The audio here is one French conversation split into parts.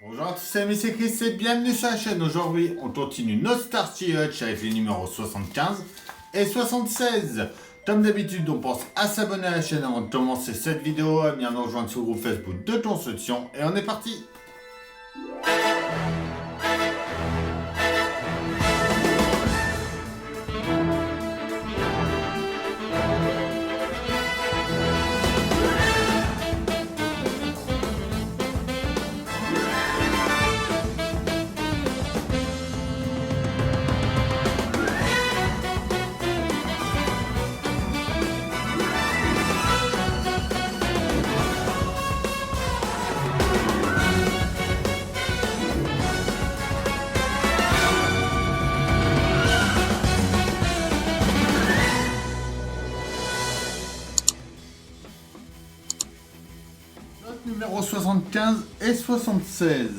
Bonjour à tous, c'est Chris et bienvenue sur la chaîne. Aujourd'hui, on continue notre Starsky Hutch avec les numéros 75 et 76. Comme d'habitude, on pense à s'abonner à la chaîne avant de commencer cette vidéo, à bien nous rejoindre sur le groupe Facebook de construction et on est parti. Numéro 75 et 76.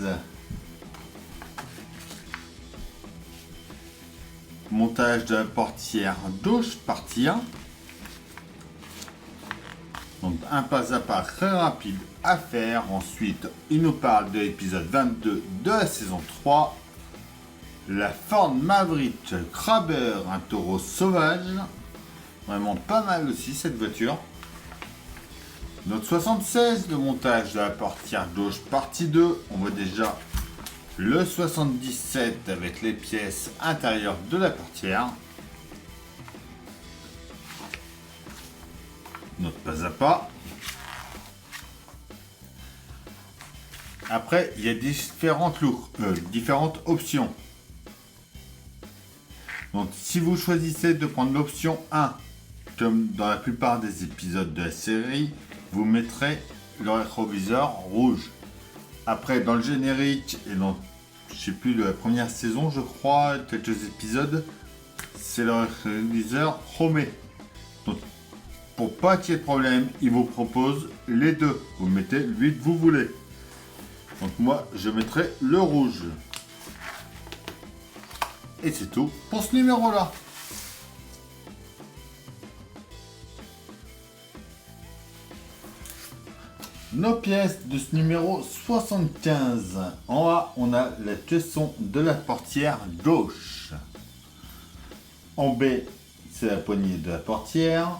Montage de la portière gauche, partie 1. Donc un pas à pas très rapide à faire. Ensuite, il nous parle de l'épisode 22 de la saison 3. La Ford Maverick Crabber, un taureau sauvage. Vraiment pas mal aussi cette voiture. Notre 76, le montage de la portière gauche, partie 2. On voit déjà le 77 avec les pièces intérieures de la portière. Notre pas à pas. Après, il y a différentes options. Donc, si vous choisissez de prendre l'option 1, comme dans la plupart des épisodes de la série, vous mettrez le rétroviseur rouge. Après, dans le générique et dans, je sais plus, de la première saison, je crois, quelques épisodes, c'est le rétroviseur chromé. Donc, pour pas qu'il y ait de problème, il vous propose les deux. Vous mettez lui que vous voulez. Donc moi, je mettrai le rouge. Et c'est tout pour ce numéro-là. Nos pièces de ce numéro 75. En A, on a la caisson de la portière gauche. En B, c'est la poignée de la portière.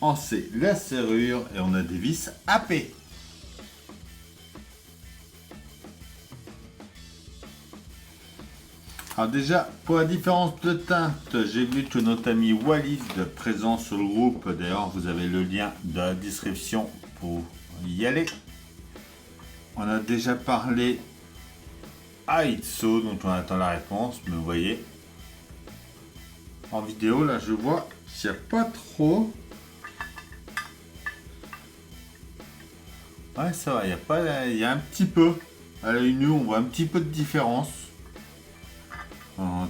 En C, la serrure. Et on a des vis AP. Alors déjà, pour la différence de teinte, j'ai vu que notre ami Wallis de présent sur le groupe. D'ailleurs, vous avez le lien dans la description pour y aller. On a déjà parlé à Itso, donc on attend la réponse, mais vous voyez, en vidéo, là, je vois qu'il n'y a pas trop. Ouais, ça va, il y a un petit peu. À l'œil nu, on voit un petit peu de différence.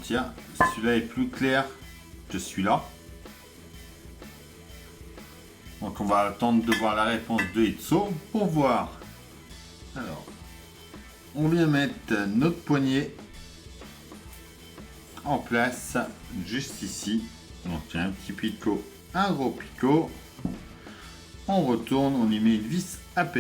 Tiens, celui-là est plus clair que celui-là. Donc on va attendre de voir la réponse de Itso pour voir. Alors, on vient mettre notre poignée en place juste ici. Donc il y a un petit picot, un gros picot. On retourne, on y met une vis AP.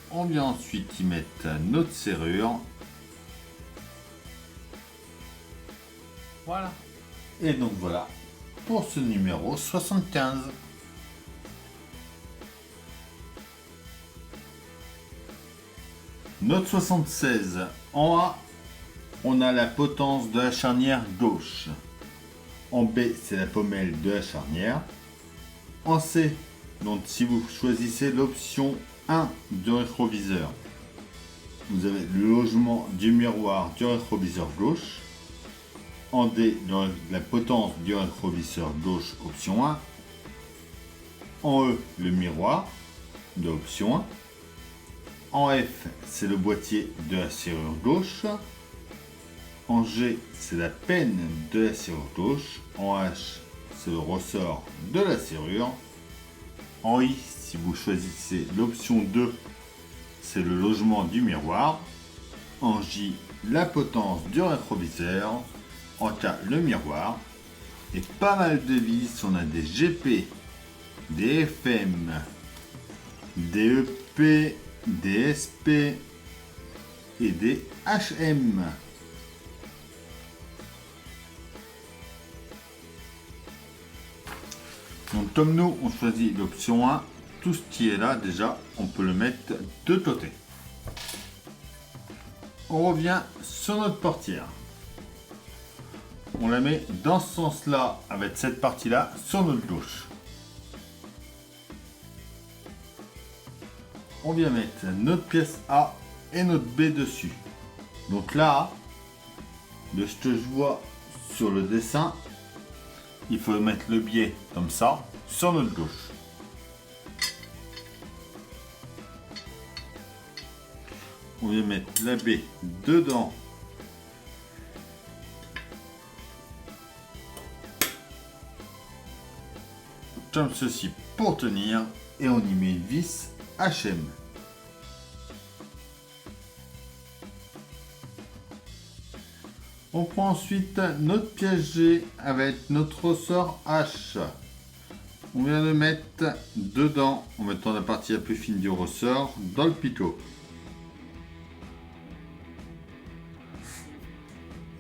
On vient ensuite y mettre notre serrure. Voilà. Et donc voilà pour ce numéro 75. Notre 76. En A, on a la potence de la charnière gauche. En B, c'est la pommelle de la charnière. En C, donc si vous choisissez l'option 1 du rétroviseur, vous avez le logement du miroir du rétroviseur gauche. En D, dans la potence du rétroviseur gauche, option 1. En E, le miroir de option 1. En F, c'est le boîtier de la serrure gauche. En G, c'est la penne de la serrure gauche. En H, c'est le ressort de la serrure. En I, si vous choisissez l'option 2, c'est le logement du miroir. En J, la potence du rétroviseur. En K, le miroir. Et pas mal de vis, on a des GP, des FM, DEP, DSP et DHM. Donc comme nous on choisit l'option 1, tout ce qui est là déjà on peut le mettre de côté. On revient sur notre portière. On la met dans ce sens-là avec cette partie-là sur notre gauche. On vient mettre notre pièce A et notre B dessus. Donc là, de ce que je vois sur le dessin, il faut mettre le biais comme ça sur notre gauche. On vient mettre la B dedans. Comme ceci pour tenir et on y met une vis HM. On prend ensuite notre pièce G avec notre ressort H. On vient le mettre dedans en mettant la partie la plus fine du ressort dans le picot.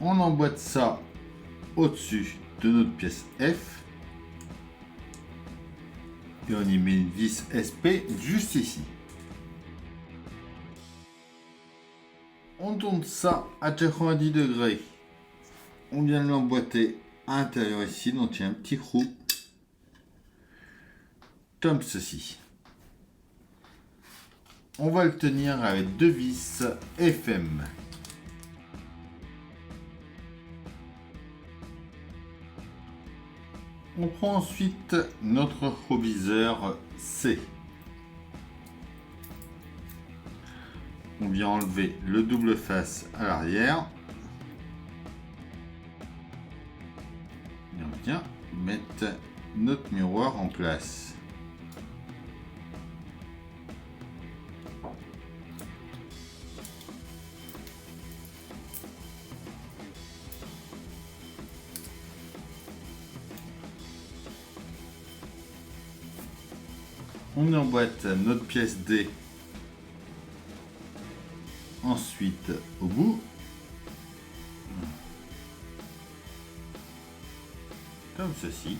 On emboîte ça au-dessus de notre pièce F. Et on y met une vis SP juste ici. On tourne ça à 90 degrés. On vient l'emboîter à l'intérieur ici, donc il y a un petit trou. Comme ceci. On va le tenir avec deux vis FM. On prend ensuite notre rétroviseur C. On vient enlever le double face à l'arrière. Et on vient mettre notre miroir en place. On emboîte notre pièce D ensuite au bout. Comme ceci.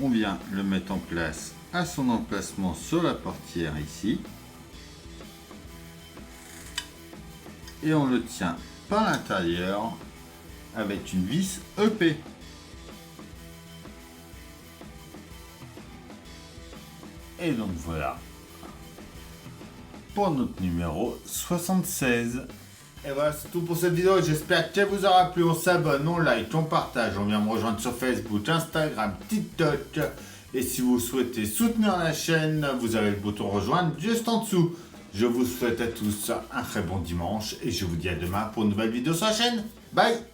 On vient le mettre en place à son emplacement sur la portière ici. Et on le tient par l'intérieur avec une vis EP. Et donc voilà pour notre numéro 76. Et voilà, c'est tout pour cette vidéo. J'espère qu'elle vous aura plu. On s'abonne, on like, on partage. On vient me rejoindre sur Facebook, Instagram, TikTok. Et si vous souhaitez soutenir la chaîne, vous avez le bouton rejoindre juste en dessous. Je vous souhaite à tous un très bon dimanche. Et je vous dis à demain pour une nouvelle vidéo sur la chaîne. Bye!